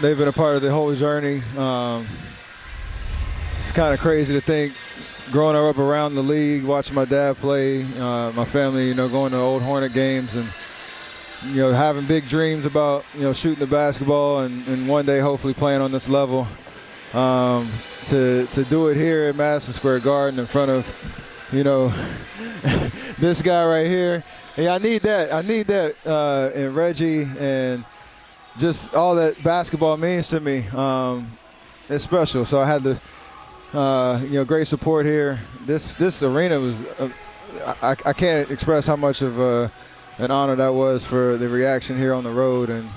they've been a part of the whole journey. It's kind of crazy to think, growing up around the league, watching my dad play, my family, going to old Hornet games and, having big dreams about, shooting the basketball and one day hopefully playing on this level. To do it here at Madison Square Garden in front of, this guy right here. Yeah, I need that. And Reggie and just all that basketball means to me. It's special. So I had the, great support here. This arena was, I can't express how much of an honor that was for the reaction here on the road and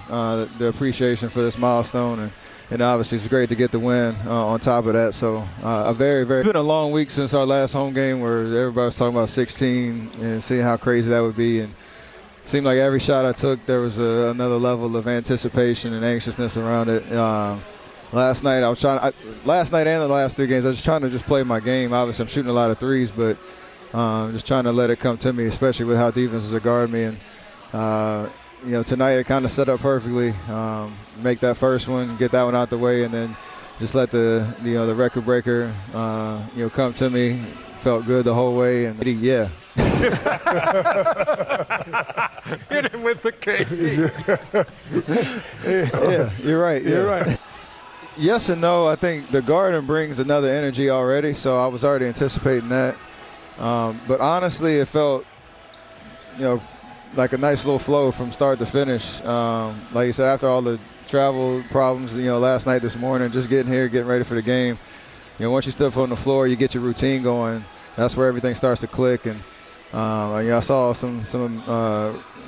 the appreciation for this milestone. And obviously it's great to get the win on top of that. So it's been a long week since our last home game where everybody was talking about 16 and seeing how crazy that would be. And it seemed like every shot I took, there was another level of anticipation and anxiousness around it. Last night and the last 3 games, I was trying to just play my game. Obviously I'm shooting a lot of threes, but just trying to let it come to me, especially with how defenses are guarding me. And tonight it kind of set up perfectly. Make that first one, get that one out the way, and then just let the record breaker come to me. Felt good the whole way, and yeah. Hit him with the KD. Yeah, you're right. You're right. Yes and no. I think the Garden brings another energy already, so I was already anticipating that. But honestly, it felt, like a nice little flow from start to finish. Like you said, after all the travel problems, last night, this morning, just getting here, getting ready for the game. Once you step on the floor, you get your routine going. That's where everything starts to click. And I saw some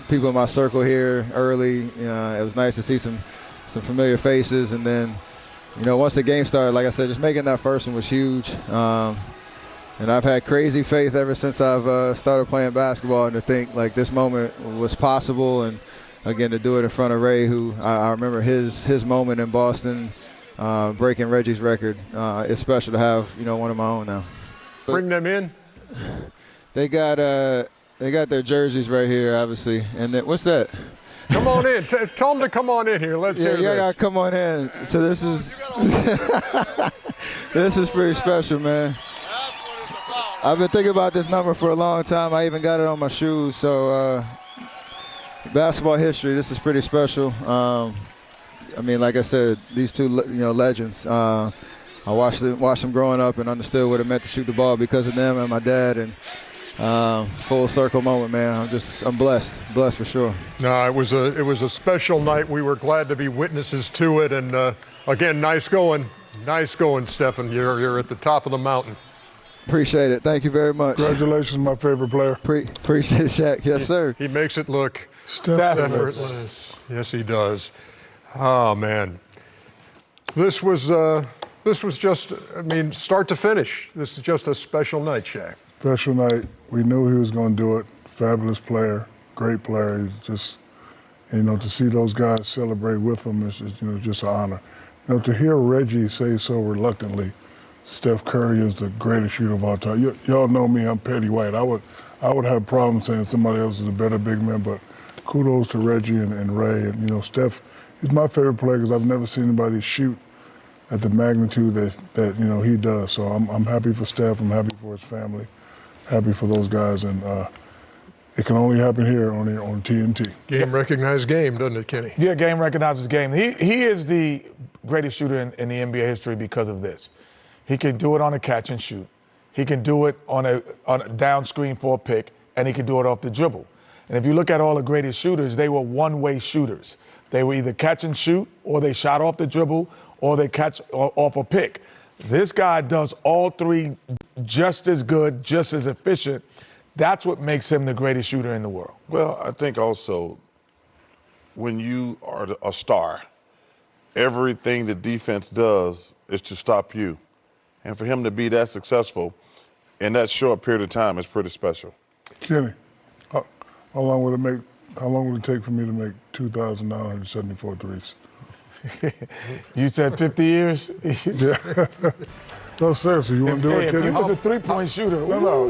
people in my circle here early. It was nice to see some familiar faces. And then, once the game started, like I said, just making that first one was huge. And I've had crazy faith ever since I've started playing basketball, and to think like this moment was possible, and again to do it in front of Ray, who I remember his moment in Boston, breaking Reggie's record. It's special to have one of my own now. Bring them in. They got their jerseys right here, obviously, and then, what's that? Come on in. Tell them to come on in here. Let's hear this. Yeah, gotta come on in. So this is this is pretty special, man. I've been thinking about this number for a long time. I even got it on my shoes. So basketball history, this is pretty special. Like I said, these two legends. I watched them growing up and understood what it meant to shoot the ball because of them and my dad. And full circle moment, man. I'm blessed for sure. No, it was a special night. We were glad to be witnesses to it. And again, nice going, Stephen. You're at the top of the mountain. Appreciate it. Thank you very much. Congratulations, my favorite player. Appreciate it, Shaq. Yes, sir. He makes it look effortless. Yes, he does. Oh man, this was just, start to finish. This is just a special night, Shaq. Special night. We knew he was going to do it. Fabulous player, great player. Just, to see those guys celebrate with him is, just an honor. To hear Reggie say so reluctantly, Steph Curry is the greatest shooter of all time. Y'all know me, I'm petty white. I would have problems saying somebody else is a better big man, but kudos to Reggie and Ray. And, Steph is my favorite player because I've never seen anybody shoot at the magnitude that he does. So I'm happy for Steph, I'm happy for his family, happy for those guys, and it can only happen here on TNT. Game recognized game, doesn't it, Kenny? Yeah, game recognizes game. He is the greatest shooter in the NBA history because of this. He can do it on a catch and shoot. He can do it on a down screen for a pick, and he can do it off the dribble. And if you look at all the greatest shooters, they were one-way shooters. They were either catch and shoot, or they shot off the dribble, or they catch off a pick. This guy does all three just as good, just as efficient. That's what makes him the greatest shooter in the world. Well, I think also when you are a star, everything the defense does is to stop you. And for him to be that successful in that short period of time is pretty special. Kenny, how long would it take for me to make 2,974 threes? You said 50 years? Yeah. No, seriously, you want to do it, Kenny? He was a three-point shooter. No.